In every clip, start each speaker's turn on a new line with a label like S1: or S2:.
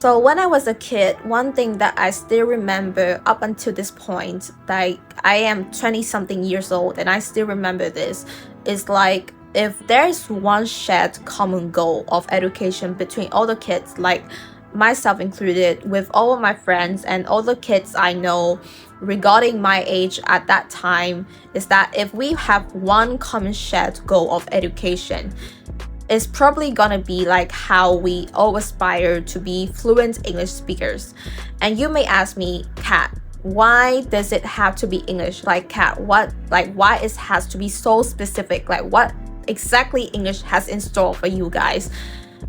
S1: So when I was a kid, one thing that I still remember up until this point, like I am 20 something years old and I still remember this, is like if there's one shared common goal of education between all the kids, like myself included, with all of my friends and all the kids I know regarding my age at that time, is that if we have one common shared goal of education, is probably gonna be like how we all aspire to be fluent English speakers. And you may ask me, Kat, why does it have to be English? Like, Kat, why it has to be so specific? Like, what exactly English has in store for you guys?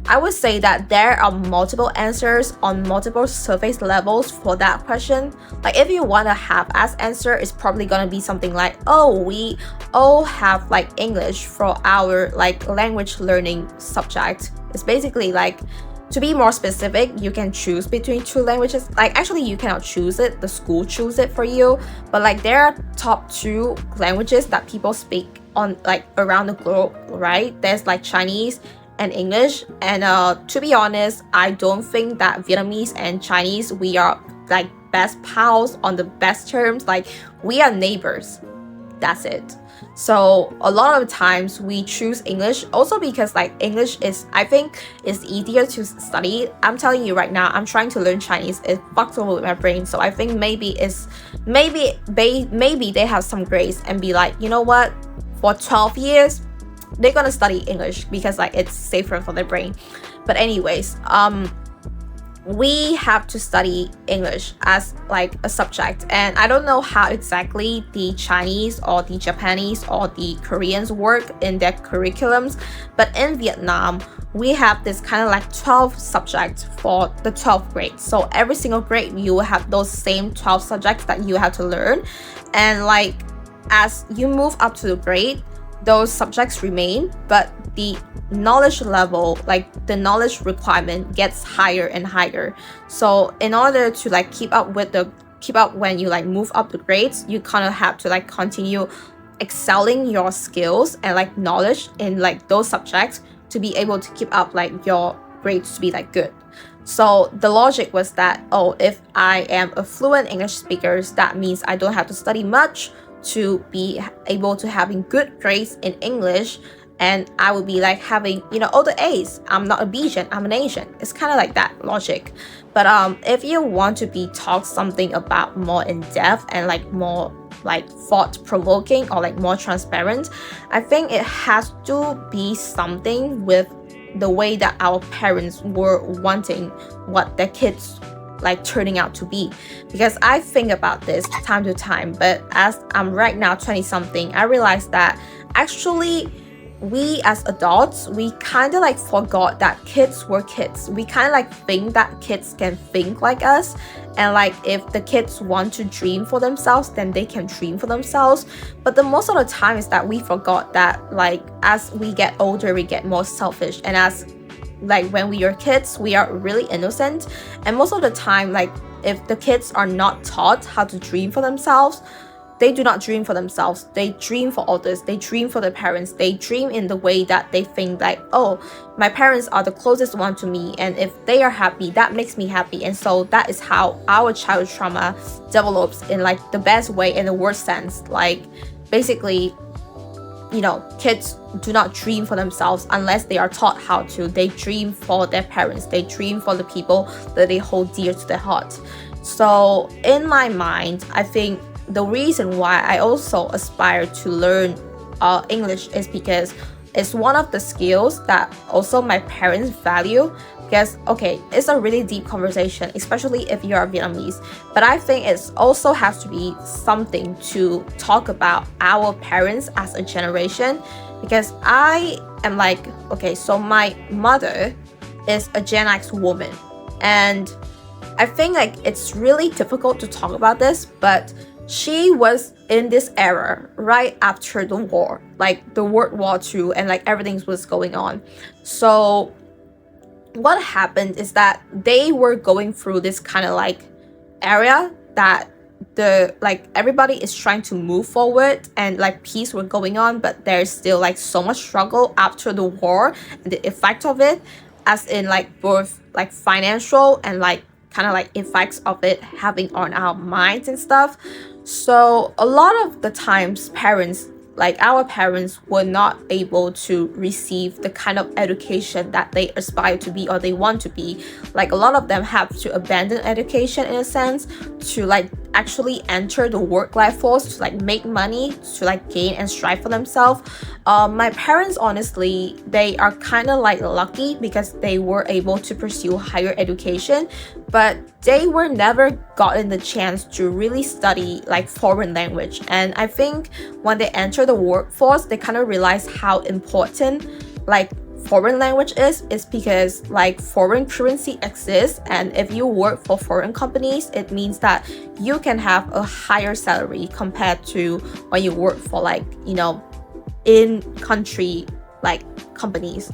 S1: I would say that there are multiple answers on multiple surface levels for that question. Like if you want to have as answer, it's probably gonna be something like, oh, we all have like English for our like language learning subject. It's basically like, to be more specific, you can choose between two languages. Like actually you cannot choose it, the school choose it for you. But like there are top two languages that people speak on like around the globe, right? There's like Chinese and English, and to be honest, I don't think that Vietnamese and Chinese, we are like best pals on the best terms. Like we are neighbors, that's it. So a lot of times we choose English also because like English is, I think, is easier to study. I'm telling you right now, I'm trying to learn Chinese. It fucks over with my brain. So I think maybe they have some grace and be like, you know what, for 12 years they're gonna study English because like it's safer for their brain. But anyways, we have to study English as like a subject, and I don't know how exactly the Chinese or the Japanese or the Koreans work in their curriculums, but in Vietnam we have this kind of like 12 subjects for the 12th grade. So every single grade you will have those same 12 subjects that you have to learn, and like as you move up to the grade, those subjects remain, but the knowledge level, like the knowledge requirement, gets higher and higher. So in order to like keep up when you like move up the grades, you kind of have to like continue excelling your skills and like knowledge in like those subjects to be able to keep up like your grades to be like good. So the logic was that, oh, if I am a fluent English speaker, that means I don't have to study much to be able to having good grades in English, and I would be like having, you know, all the A's. I'm not a Bayesian, I'm an Asian. It's kind of like that logic. But if you want to be taught something about more in depth and like more like thought provoking or like more transparent, I think it has to be something with the way that our parents were wanting what their kids like turning out to be. Because I think about this time to time, but as I'm right now 20 something, I realized that actually we as adults, we kind of like forgot that kids were kids. We kind of like think that kids can think like us, and like if the kids want to dream for themselves, then they can dream for themselves. But the most of the time is that we forgot that like as we get older, we get more selfish, and as like when we are kids, we are really innocent. And most of the time, like if the kids are not taught how to dream for themselves, they do not dream for themselves. They dream for others. They dream for their parents. They dream in the way that they think like, oh, my parents are the closest one to me, and if they are happy, that makes me happy. And so that is how our childhood trauma develops in like the best way, in the worst sense. Like basically, you know, kids do not dream for themselves unless they are taught how to. They dream for their parents. They dream for the people that they hold dear to their heart. So in my mind, I think the reason why I also aspire to learn English is because it's one of the skills that also my parents value. Because, okay, it's a really deep conversation, especially if you're Vietnamese. But I think it also has to be something to talk about our parents as a generation. Because I am like, okay, so my mother is a Gen X woman. And I think like it's really difficult to talk about this, but she was in this era right after the war, like the World War II, and like everything was going on. So what happened is that they were going through this kind of like area that the like everybody is trying to move forward and like peace were going on, but there's still like so much struggle after the war and the effect of it. as in like both like financial and like kind of like effects of it having on our minds and stuff. So a lot of the times parents, like our parents, were not able to receive the kind of education that they aspire to be or they want to be. Like a lot of them have to abandon education in a sense to like actually enter the work life force to like make money, to like gain and strive for themselves. My parents, honestly, they are kind of like lucky because they were able to pursue higher education, but they were never gotten the chance to really study like foreign language. And I think when they enter the workforce, they kind of realize how important like foreign language is because like foreign currency exists, and if you work for foreign companies, it means that you can have a higher salary compared to when you work for like, you know, in country like companies.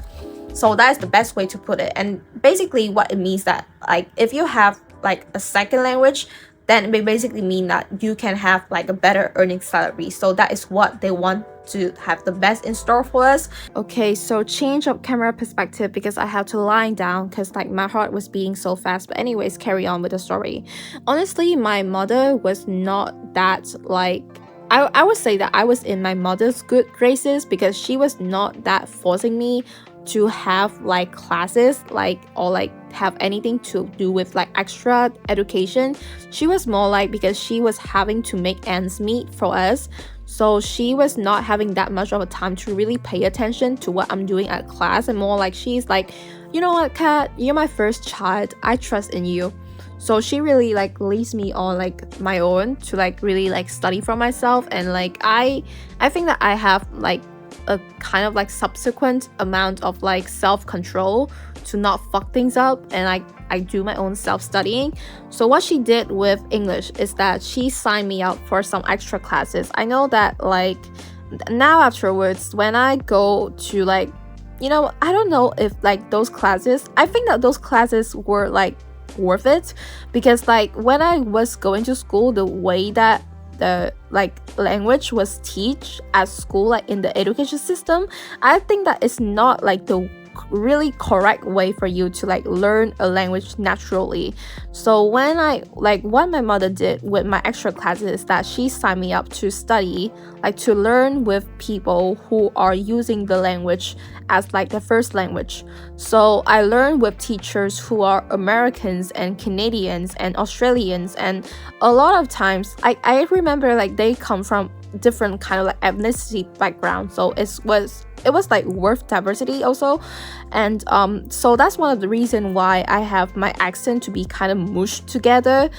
S1: So that's the best way to put it. And basically what it means that like if you have like a second language, then it basically mean that you can have like a better earning salary. So that is what they want to have the best in store for us. Okay, so change of camera perspective because I have to lie down because like my heart was beating so fast. But anyways, carry on with the story. Honestly, my mother was not that like, I would say that I was in my mother's good graces because she was not that forcing me to have like classes like or like have anything to do with like extra education. She was more like, because she was having to make ends meet for us, so she was not having that much of a time to really pay attention to what I'm doing at class, and more like she's like, you know what, Kat, you're my first child, I trust in you. So she really like leaves me on like my own to like really like study for myself. And like I think that I have like a kind of like subsequent amount of like self-control to not fuck things up, and I do my own self-studying. So what she did with English is that she signed me up for some extra classes. I know that like now afterwards when I go to like, you know, I don't know if like those classes, I think that those classes were like worth it, because like when I was going to school, the way that the like language was teach at school, like in the education system, I think that it's not like the really correct way for you to like learn a language naturally. So when I like what my mother did with my extra classes is that she signed me up to study, like to learn with people who are using the language as like the first language. So I learned with teachers who are Americans and Canadians and Australians, and a lot of times I remember like they come from different kind of like ethnicity background, so it was like worth diversity also. And so that's one of the reason why I have my accent to be kind of mushed together.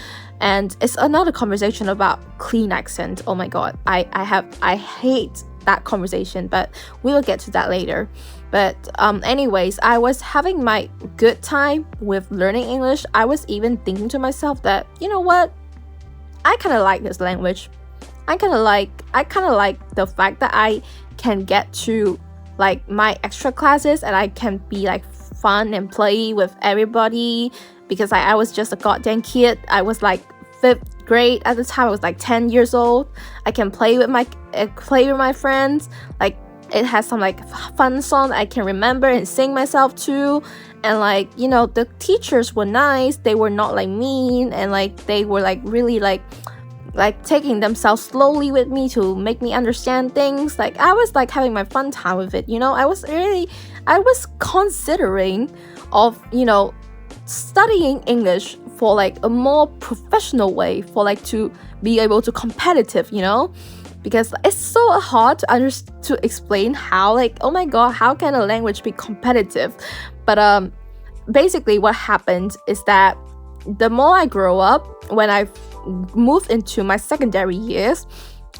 S1: And it's another conversation about clean accent. Oh my god, I hate that conversation, but we will get to that later. But anyways, I was having my good time with learning English. I was even thinking to myself that, you know what, I kind of like this language. I kind of like the fact that I can get to like my extra classes and I can be like fun and play with everybody, because I was just a goddamn kid. I was like 5th grade at the time. I was like 10 years old. I can play with my friends. Like it has some like fun song I can remember and sing myself to. And like, you know, the teachers were nice. They were not like mean, and like they were like really like taking themselves slowly with me to make me understand things. Like I was like having my fun time with it, you know. I was considering of, you know, studying English for like a more professional way, for like to be able to competitive, you know, because it's so hard to explain how like, oh my god, how can a language be competitive. But basically what happened is that the more I grow up, when I moved into my secondary years,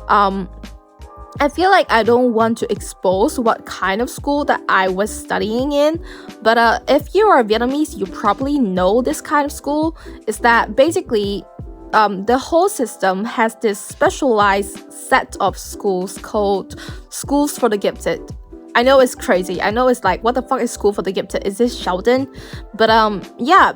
S1: I feel like I don't want to expose what kind of school that I was studying in. But if you are Vietnamese, you probably know this kind of school. Is that basically the whole system has this specialized set of schools called Schools for the Gifted. I know it's crazy. I know it's like, what the fuck is School for the Gifted? Is this Sheldon? But yeah,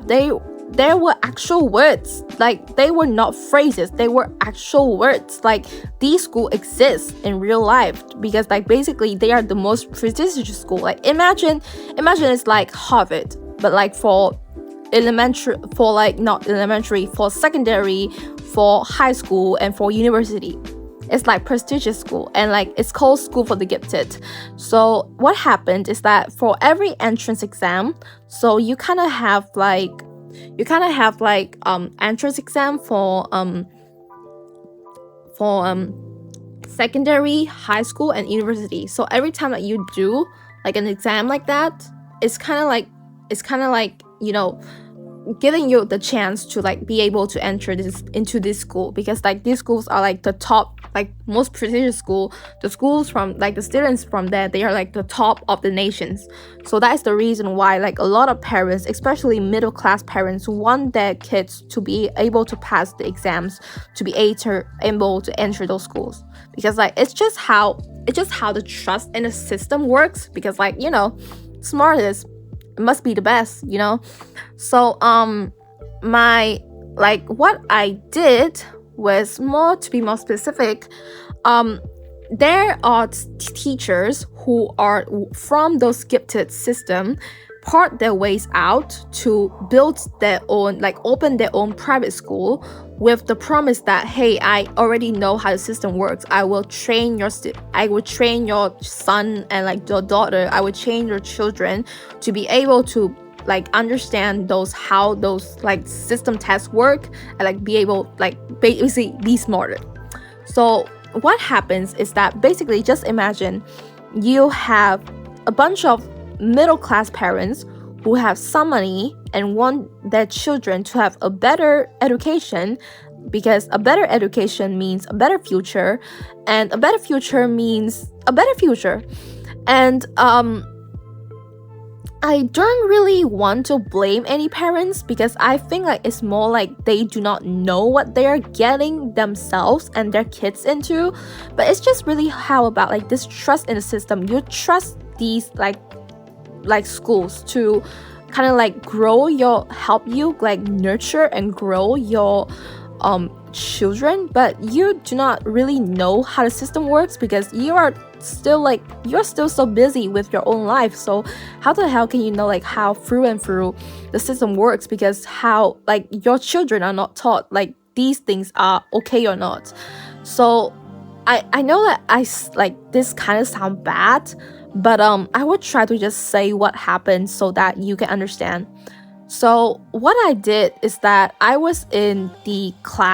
S1: there were actual words. Like they were not phrases, they were actual words. Like these schools exist in real life because like basically they are the most prestigious school. Like imagine it's like Harvard, but like for elementary, for like not elementary, for secondary, for high school, and for university, it's like prestigious school, and like it's called school for the gifted. So what happened is that for every entrance exam, so you kind of have like entrance exam for secondary, high school, and university. So every time that you do like an exam like that, it's kind of like you know, giving you the chance to like be able to enter into this school, because like these schools are like the top, like most prestigious school. The schools from like the students from there, they are like the top of the nations. So that is the reason why like a lot of parents, especially middle class parents, want their kids to be able to pass the exams, to be able to enter those schools, because like it's just how the trust in the system works, because like, you know, smartest must be the best, you know. So my like what I did was more, to be more specific, there are teachers who are from those gifted system part their ways out to build their own, like open their own private school with the promise that, hey, I already know how the system works. I will train your son and like your daughter. I will train your children to be able to like understand how those like system tests work, and like be able like basically be smarter. So what happens is that basically, just imagine you have a bunch of middle class parents who have some money and want their children to have a better education, because a better education means a better future, and a better future means a better future. And I don't really want to blame any parents, because I think like it's more like they do not know what they are getting themselves and their kids into. But it's just really how about like this trust in the system. You trust these like schools to kind of like help you like nurture and grow your children, but you do not really know how the system works, because you're still so busy with your own life. So how the hell can you know like how through and through the system works, because how like your children are not taught like these things are okay or not. So I know that this kind of sound bad, but I would try to just say what happened so that you can understand. So what I did is that I was in the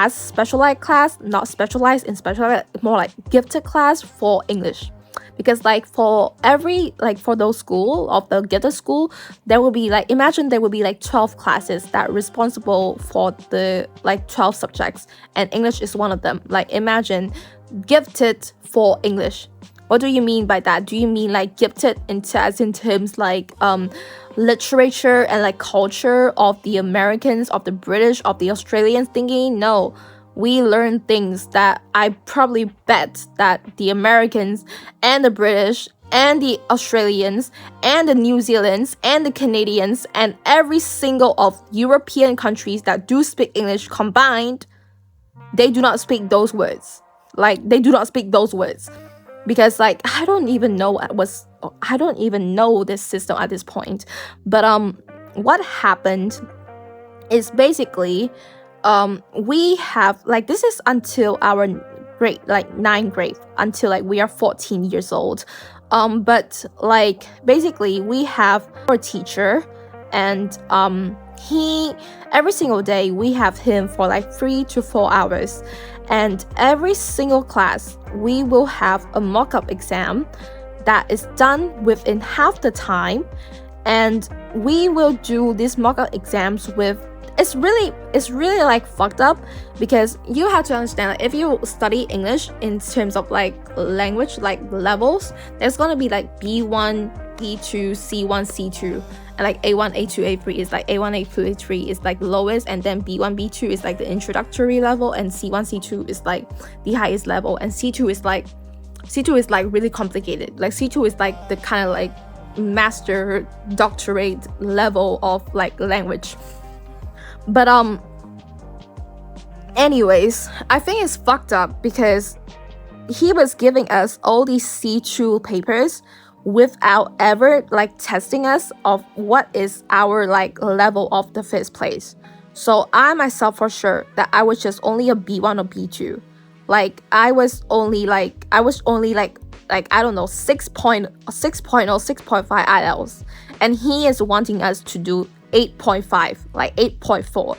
S1: specialized class, not specialized in specialized, more like gifted class for English. Because like for every, like for those school of the gifted school, there will be like, imagine there will be like 12 classes that are responsible for the like 12 subjects, and English is one of them. Like imagine gifted for English. What do you mean by that? Do you mean like gifted in terms like literature and like culture of the Americans, of the British, of the Australians thinking? No, we learn things that I probably bet that the Americans and the British and the Australians and the New Zealanders and the Canadians and every single of European countries that do speak English combined, they do not speak those words. Like they do not speak those words. Because like I don't even know this system at this point. But what happened is basically we have like, this is until our grade, like 9th grade, until like we are 14 years old. But like basically we have our teacher, and he every single day we have him for like 3 to 4 hours. And every single class, we will have a mock-up exam that is done within half the time. And we will do these mock-up exams with, it's really like fucked up, because you have to understand that if you study English in terms of like language, like levels, there's gonna be like B1, B2, C1, C2. And like A1, A2, A3 is like A1, A2, A3 is like the lowest, and then B1, B2 is like the introductory level, and C1, C2 is like the highest level, and C2 is like really complicated. Like C2 is like the kind of like master doctorate level of like language. But anyways, I think it's fucked up because he was giving us all these C2 papers without ever like testing us of what is our like level of the fifth place. So I myself for sure that I was just only a B1 or B2. Like I was only like I don't know 6.5 IELTS, and he is wanting us to do 8.5, like 8.4.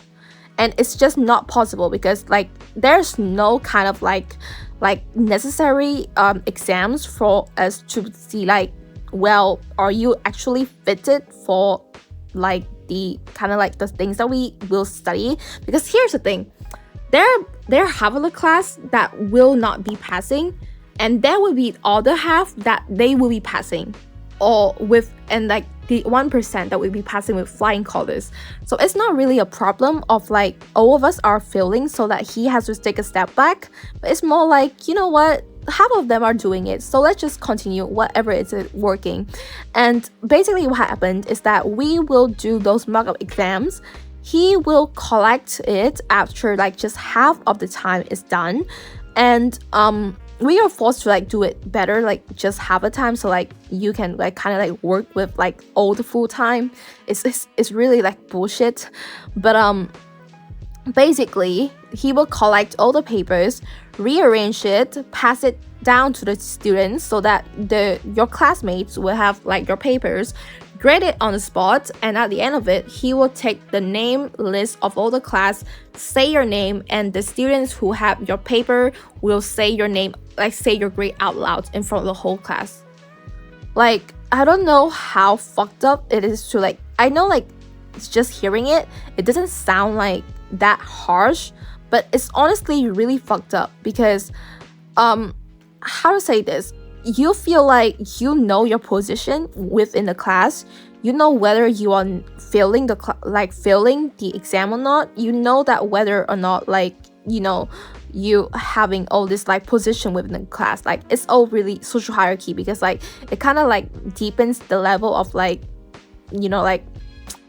S1: And it's just not possible because like there's no kind of like necessary exams for us to see like, well, are you actually fitted for like the kind of like the things that we will study? Because here's the thing, there half of the class that will not be passing, and there will be other half that they will be passing, or with, and like the 1% that will be passing with flying colors. So it's not really a problem of like all of us are failing so that he has to take a step back, but it's more like, you know what, half of them are doing it, so let's just continue whatever is working. And basically what happened is that we will do those mock-up exams. He will collect it after like just half of the time is done, and we are forced to like do it better like just half the time, so like you can like kind of like work with like all the full time. It's really like bullshit. But basically he will collect all the papers, rearrange it, pass it down to the students so that your classmates will have like your papers, grade it on the spot, and at the end of it he will take the name list of all the class, say your name, and the students who have your paper will say your name, like say your grade out loud in front of the whole class. Like I don't know how fucked up it is to like, I know like it's just hearing it doesn't sound like that harsh, but it's honestly really fucked up because how to say this, you feel like you know your position within the class, you know whether you are failing failing the exam or not, you know that whether or not like, you know, you having all this like position within the class. Like it's all really social hierarchy, because like it kind of like deepens the level of like, you know, like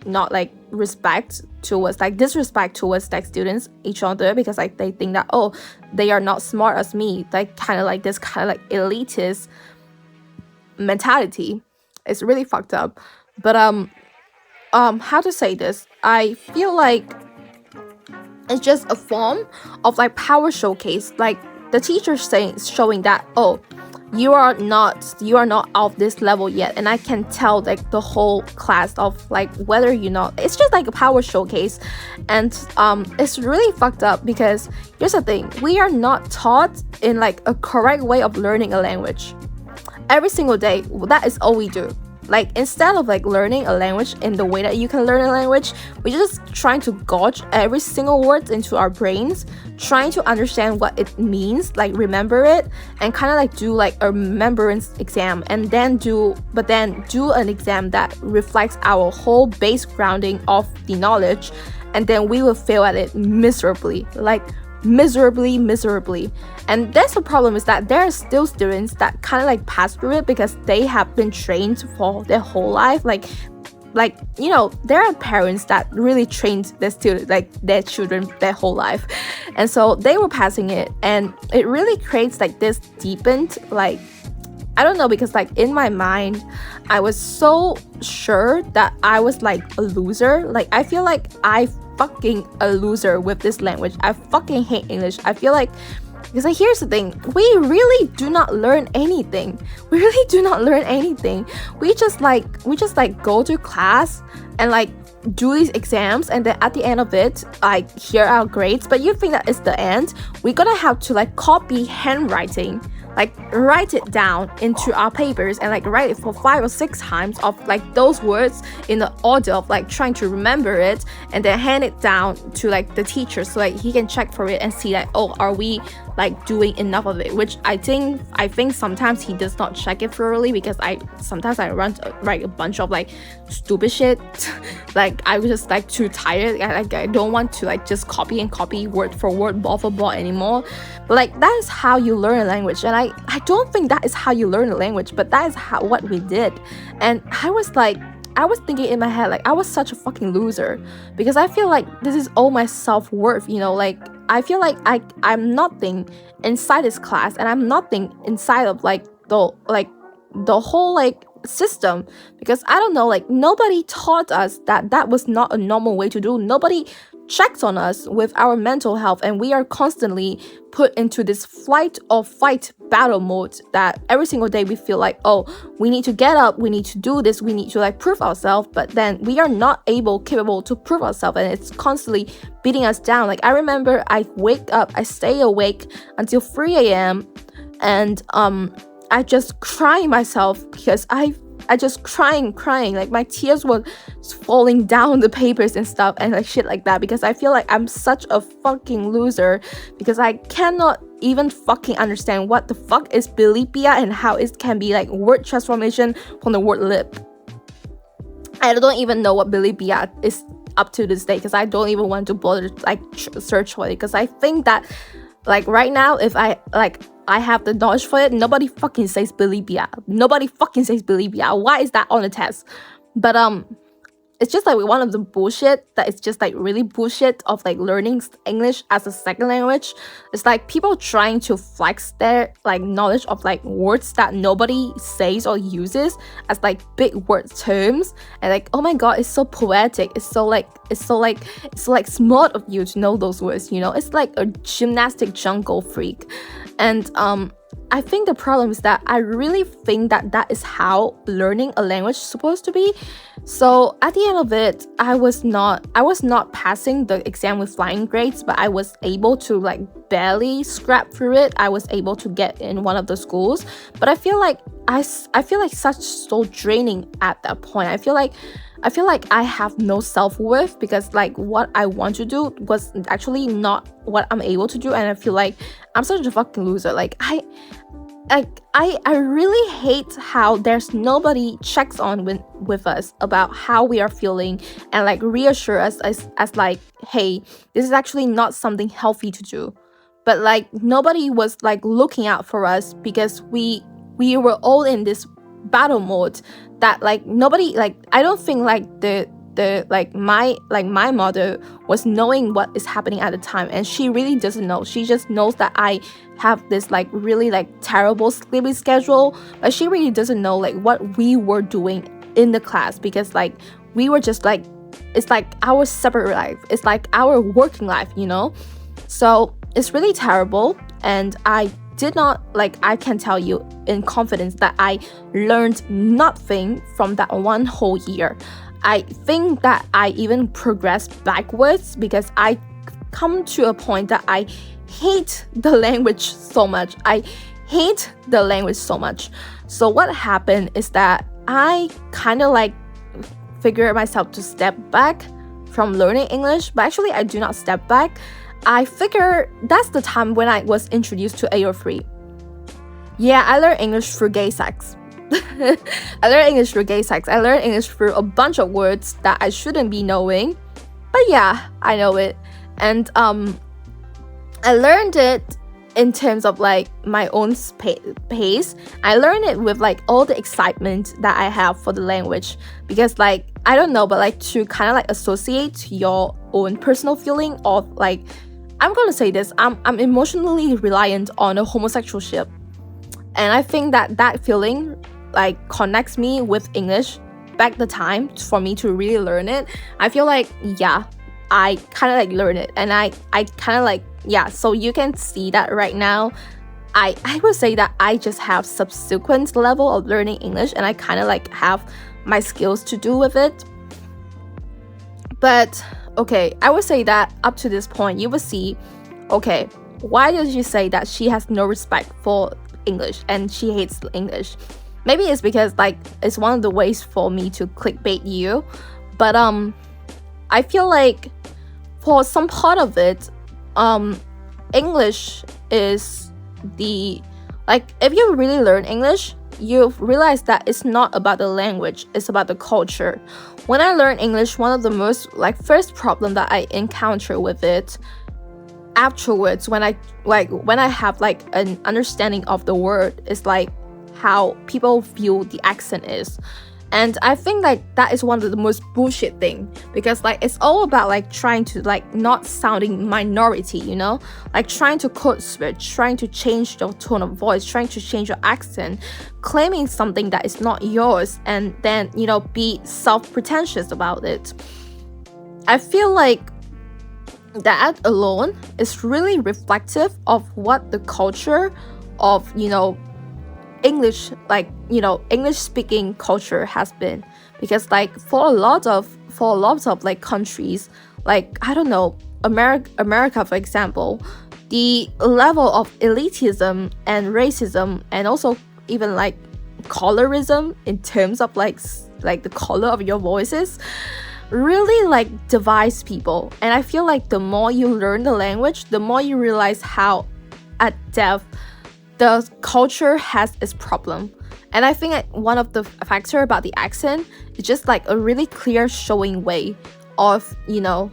S1: not like respect towards like disrespect towards like students each other, because like they think that, oh, they are not smart as me, like kind of like this kind of like elitist mentality. It's really fucked up. But how to say this, I feel like it's just a form of like power showcase. Like the teacher showing that, oh, you are not of this level yet, and I can tell like the whole class of like whether you're not. It's just like a power showcase. And it's really fucked up because here's the thing, we are not taught in like a correct way of learning a language. Every single day, that is all we do. Like instead of like learning a language in the way that you can learn a language, we're just trying to gauge every single word into our brains, trying to understand what it means, like remember it, and kind of like do like a remembrance exam, and then do an exam that reflects our whole base grounding of the knowledge, and then we will fail at it miserably, like miserably. And that's the problem, is that there are still students that kind of like pass through it because they have been trained for their whole life. Like you know, there are parents that really trained their students, like their children, their whole life, and so they were passing it, and it really creates like this deepened, like I don't know, because like in my mind I was so sure that I was like a loser. Like I feel like I fucking a loser with this language. I fucking hate English. I feel like, because like, here's the thing, we really do not learn anything. We just like go to class and like do these exams, and then at the end of it, like hear our grades. But you think that it's the end? We're gonna have to like copy handwriting, like write it down into our papers, and like write it for 5 or 6 times of like those words in the order of like trying to remember it, and then hand it down to like the teacher so like he can check for it and see like, oh, are we like doing enough of it? Which I think sometimes he does not check it thoroughly, because I sometimes run write a bunch of like stupid shit. Like I was just like too tired. I don't want to like just copy word for word, ball for ball anymore. But like that is how you learn a language, and I don't think that is how you learn a language, but that is what we did. And I was thinking in my head, like I was such a fucking loser, because I feel like this is all my self-worth, you know, like I feel like I'm nothing inside this class, and I'm nothing inside of like the like the whole like system, because I don't know, like nobody taught us that was not a normal way to do. Nobody checks on us with our mental health, and we are constantly put into this flight or fight battle mode that every single day we feel like, oh, we need to get up, we need to do this, we need to like prove ourselves, but then we are not capable to prove ourselves, and it's constantly beating us down. Like I remember I stay awake until 3 a.m. and I just cry myself because I just crying, like my tears were falling down the papers and stuff and like shit like that, because I feel like I'm such a fucking loser because I cannot even fucking understand what the fuck is bilipia and how it can be like word transformation from the word lip. I don't even know what bilipia is up to this day because I don't even want to bother like search for it, because I think that like right now if I have the knowledge for it, nobody fucking says bilipia. Why is that on the test? But it's just like one of the bullshit that it's just like really bullshit of like learning English as a second language. It's like people trying to flex their like knowledge of like words that nobody says or uses as like big word terms, and like, oh my god, it's so poetic, it's so smart of you to know those words, you know. It's like a gymnastic jungle freak. And I think the problem is that I really think that is how learning a language is supposed to be. So at the end of it, I was not passing the exam with flying grades, but I was able to like barely scrap through it. I was able to get in one of the schools, but I feel like such so draining at that point. I feel like I have no self-worth because like what I want to do was actually not what I'm able to do, and I feel like I'm such a fucking loser. Like I really hate how there's nobody checks on with us about how we are feeling and like reassure us as like, hey, this is actually not something healthy to do. But like nobody was like looking out for us because we were all in this battle mode that like nobody, like I don't think like my mother was knowing what is happening at the time, and she really doesn't know. She just knows that I have this like really like terrible sleeping schedule, but she really doesn't know like what we were doing in the class, because like we were just like, it's like our separate life, it's like our working life, you know. So it's really terrible, and I can tell you in confidence that I learned nothing from that one whole year. I think that I even progressed backwards because I come to a point that I hate the language so much. So what happened is that I kind of like figured myself to step back from learning English, but actually I do not step back. I figure that's the time when I was introduced to AO3. Yeah, I learned English through gay sex. I learned English through a bunch of words that I shouldn't be knowing. But yeah, I know it. And I learned it in terms of like my own pace. I learned it with like all the excitement that I have for the language, because like I don't know, but like to kind of like associate your own personal feeling of like, I'm gonna say this, I'm emotionally reliant on a homosexualship, and I think that feeling like connects me with English back the time for me to really learn it. I feel like, yeah, I kind of like learn it, and I kind of like, yeah, so you can see that right now I would say that I just have subsequent level of learning English, and I kind of like have my skills to do with it. But okay, I would say that up to this point you will see, okay, why does she say that she has no respect for English and she hates English? Maybe it's because like it's one of the ways for me to clickbait you, but I feel like for some part of it, English is the, like, if you really learn English, you realize that it's not about the language, it's about the culture. When I learned English, one of the most like first problem that I encounter with it afterwards, when I have like an understanding of the word, is like how people feel the accent is. And I think like that is one of the most bullshit thing, because like it's all about like trying to like not sounding minority, you know, like trying to code switch, trying to change your tone of voice, trying to change your accent, claiming something that is not yours, and then, you know, be self-pretentious about it. I feel like that alone is really reflective of what the culture of, you know, English, like, you know, English speaking culture has been. Because like for a lot of like countries, like, I don't know, America for example, the level of elitism and racism, and also even like colorism in terms of like the color of your voices, really like divides people. And I feel like the more you learn the language, the more you realize how at depth the culture has its problem. And I think that one of the factor about the accent is just like a really clear showing way of, you know,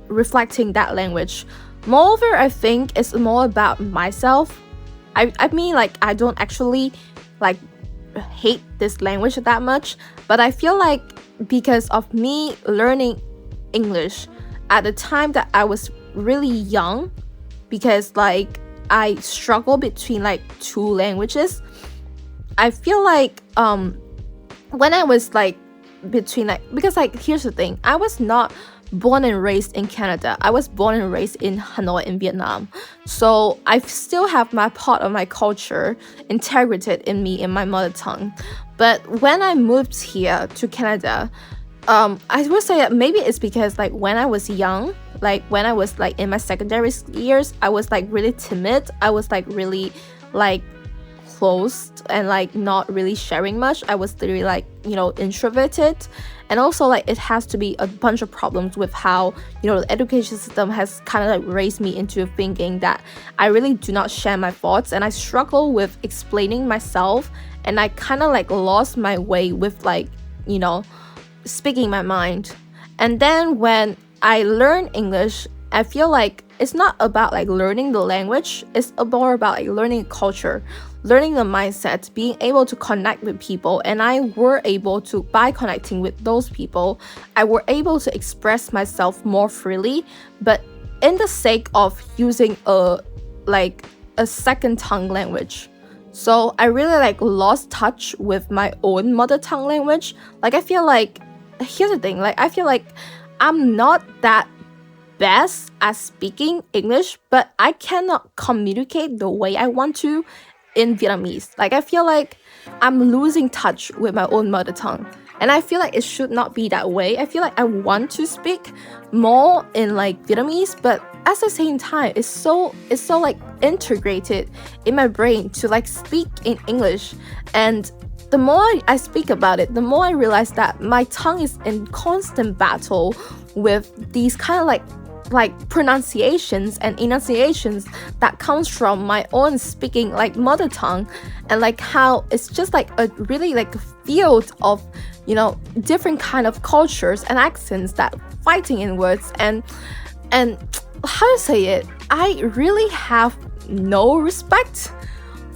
S1: reflecting that language. Moreover, I think it's more about myself. I mean, like, I don't actually like hate this language that much, but I feel like because of me learning English at the time that I was really young, because like I struggle between like two languages, I feel like when I was like between like, because like here's the thing, I was not born and raised in Canada. I was born and raised in Hanoi in Vietnam. So I still have my part of my culture integrated in me in my mother tongue. But when I moved here to Canada, I would say that maybe it's because like when I was young, like when I was like in my secondary years, I was like really timid. I was like really like closed and like not really sharing much. I was really like, you know, introverted. And also like it has to be a bunch of problems with how, you know, the education system has kind of like raised me into thinking that I really do not share my thoughts, and I struggle with explaining myself, and I kind of like lost my way with like, you know, speaking my mind. And then when I learn English, I feel like it's not about like learning the language, it's more about like learning culture, learning the mindset, being able to connect with people. And I were able to, by connecting with those people, I were able to express myself more freely, but in the sake of using a second tongue language. So I really like lost touch with my own mother tongue language. Like I feel like, here's the thing, like I feel like I'm not that best at speaking English, but I cannot communicate the way I want to in Vietnamese. Like I feel like I'm losing touch with my own mother tongue, and I feel like it should not be that way. I feel like I want to speak more in like Vietnamese, but at the same time it's so like integrated in my brain to like speak in English. And the more I speak about it, the more I realize that my tongue is in constant battle with these kind of like pronunciations and enunciations that comes from my own speaking like mother tongue, and like how it's just like a really like field of, you know, different kind of cultures and accents that fighting in words. And how to say it, I really have no respect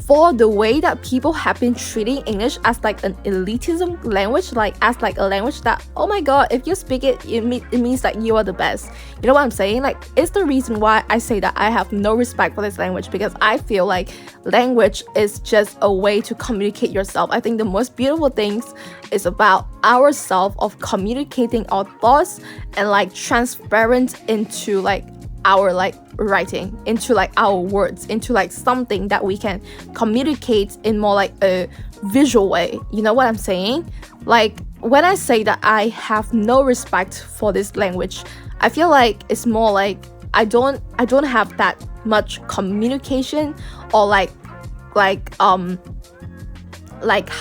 S1: for the way that people have been treating English as like an elitism language, like as like a language that, oh my god, if you speak it, it means that you are the best. You know what I'm saying? Like, it's the reason why I say that I have no respect for this language, because I feel like language is just a way to communicate yourself. I think the most beautiful things is about ourselves of communicating our thoughts and like transparent into like our like writing, into like our words, into like something that we can communicate in more like a visual way. You know what I'm saying? Like when I say that I have no respect for this language, I feel like it's more like I don't have that much communication or like how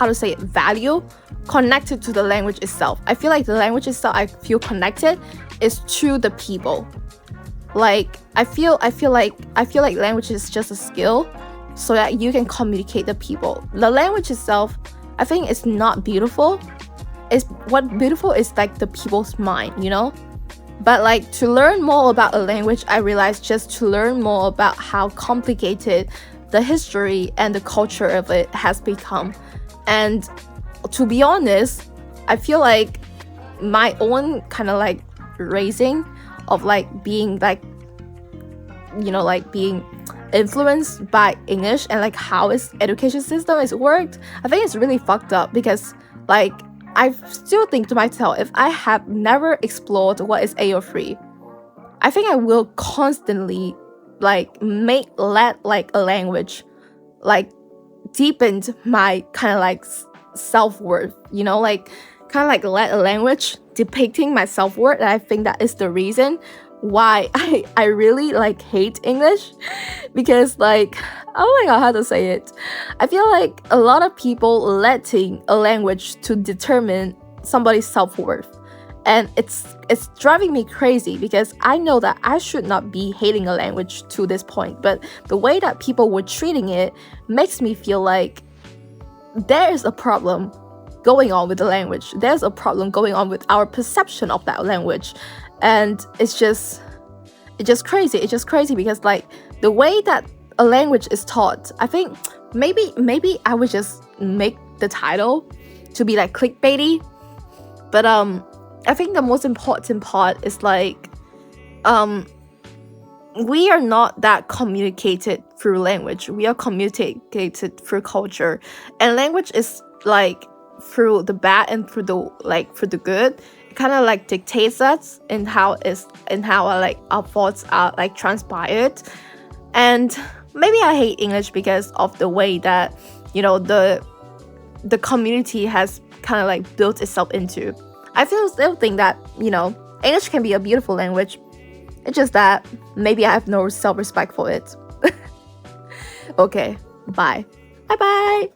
S1: to say it, value connected to the language itself. I feel like the language itself, I feel connected is to the people. Like I feel like language is just a skill so that you can communicate the people. The language itself, I think it's not beautiful. It's what beautiful is like the people's mind, you know? But like to learn more about a language, I realized just to learn more about how complicated the history and the culture of it has become. And
S2: to be honest, I feel like my own kind of like raising of like being like, you know, like being influenced by English and like how its education system is worked, I think it's really fucked up, because like I still think to myself, if I have never explored what is AO3, I think I will constantly like let like a language like deepened my kind of like self-worth, you know, like kind of like let a language depicting my self-worth. And I think that is the reason why I really like hate English, because like, oh my god, how to say it, I feel like a lot of people letting a language to determine somebody's self-worth, and it's driving me crazy, because I know that I should not be hating a language to this point, but the way that people were treating it makes me feel like there is a problem going on with the language. There's a problem going on with our perception of that language. And it's just crazy. It's just crazy, because like the way that a language is taught, I think maybe I would just make the title to be like clickbaity, but I think the most important part is like we are not that communicated through language. We are communicated through culture, and language is like through the bad and through the good. It kind of like dictates us in how like our thoughts are like transpired. And maybe I hate English because of the way that, you know, the community has kind of like built itself into. I still think that, you know, English can be a beautiful language. It's just that maybe I have no self-respect for it. Okay, bye. Bye-bye.